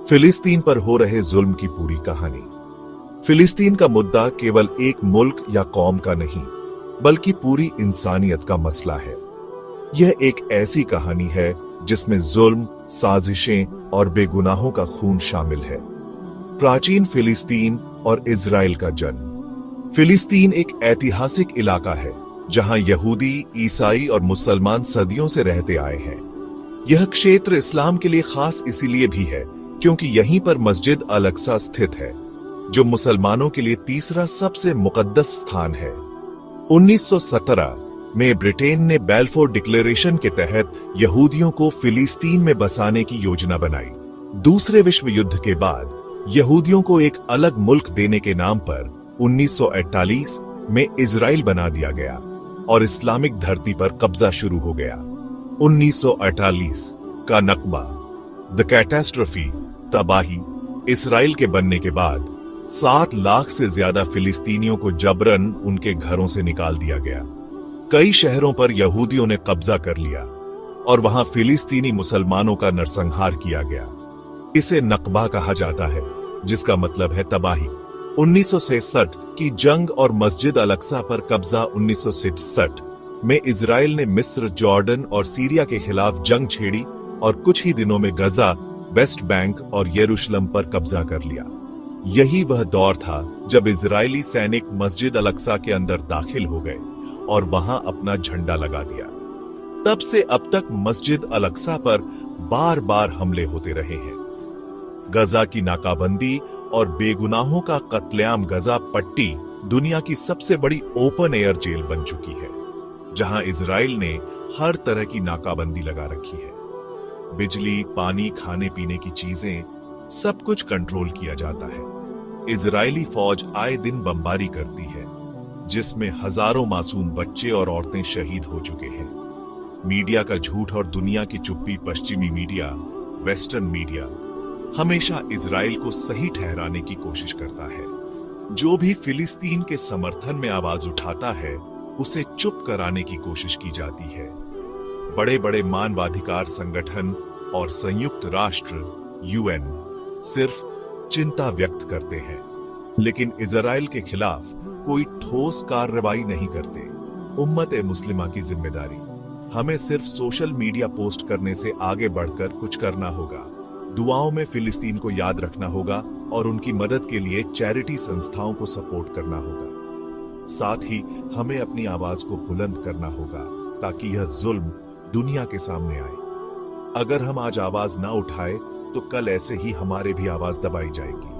फिलिस्तीन पर हो रहे जुल्म की पूरी कहानी। फिलिस्तीन का मुद्दा केवल एक मुल्क या कौम का नहीं, बल्कि पूरी इंसानियत का मसला है। यह एक ऐसी कहानी है जिसमें जुल्म, साजिशें और बेगुनाहों का खून शामिल है। प्राचीन फिलिस्तीन और इजराइल का जन्म। फिलिस्तीन एक ऐतिहासिक इलाका है जहां यहूदी, ईसाई और मुसलमान सदियों से रहते आए हैं। यह क्षेत्र इस्लाम के लिए खास इसीलिए भी है क्योंकि यहीं पर मस्जिद अल अक्सा स्थित है, जो मुसलमानों के लिए तीसरा सबसे मुकद्दस स्थान है। 1917 में ब्रिटेन ने बैलफोर डिक्लेरेशन के तहत यहूदियों को फिलिस्तीन में बसाने की योजना बनाई। दूसरे विश्व युद्ध के बाद यहूदियों को एक अलग मुल्क देने के नाम पर 1948 में इजराइल बना दिया गया और इस्लामिक धरती पर कब्जा शुरू हो गया। 1948 का नकबा, द कैटास्ट्रफी, तबाही, इस्राइल के बनने के बाद 7 लाख से ज्यादा फिलिस्तीनियों को जबरन उनके घरों से निकाल दिया गया। कई शहरों पर यहूदियों ने कब्जा कर लिया और वहां फिलिस्तीनी मुसलमानों का नरसंहार किया गया। इसे नकबा कहा जाता है, जिसका मतलब है तबाही। 1967 की जंग और मस्जिद अल अक्सा पर कब्जा 1967 में इजराइल ने मिस्र, जॉर्डन और सीरिया के खिलाफ जंग छेड़ी और कुछ ही दिनों में गजा, वेस्ट बैंक और यरूशलेम पर कब्जा कर लिया। यही वह दौर था जब इजरायली सैनिक मस्जिद अल अक्सा के अंदर दाखिल हो गए और वहां अपना झंडा लगा दिया। तब से अब तक मस्जिद अल अक्सा पर बार बार हमले होते रहे हैं। गजा की नाकाबंदी और बेगुनाहों का कत्लेआम गजा पट्टी दुनिया की सबसे बड़ी ओपन एयर जेल बन चुकी है, जहां इजराइल ने हर तरह की नाकाबंदी लगा रखी है। बिजली, पानी, खाने पीने की चीजें, सब कुछ कंट्रोल किया जाता है। इजरायली फौज आए दिन बमबारी करती है, जिसमें हजारों मासूम बच्चे और औरतें शहीद हो चुके हैं। मीडिया का झूठ और दुनिया की चुप्पी, पश्चिमी मीडिया, वेस्टर्न मीडिया हमेशा इजराइल को सही ठहराने की कोशिश करता है। जो भी फिलिस्तीन के समर्थन में आवाज उठाता है, उसे चुप कराने की कोशिश की जाती है। बड़े बड़े मानवाधिकार संगठन और संयुक्त राष्ट्र यूएन सिर्फ चिंता व्यक्त करते हैं, लेकिन इजराइल के खिलाफ कोई ठोस कार्रवाई नहीं करते। उम्मत ए मुस्लिमा की जिम्मेदारी, हमें सिर्फ सोशल मीडिया पोस्ट करने से आगे बढ़कर कुछ करना होगा। दुआओं में फिलिस्तीन को याद रखना होगा और उनकी मदद के लिए चैरिटी संस्थाओं को सपोर्ट करना होगा। साथ ही हमें अपनी आवाज को बुलंद करना होगा ताकि यह जुल्म दुनिया के सामने आए। अगर हम आज आवाज ना उठाए तो कल ऐसे ही हमारे भी आवाज दबाई जाएगी।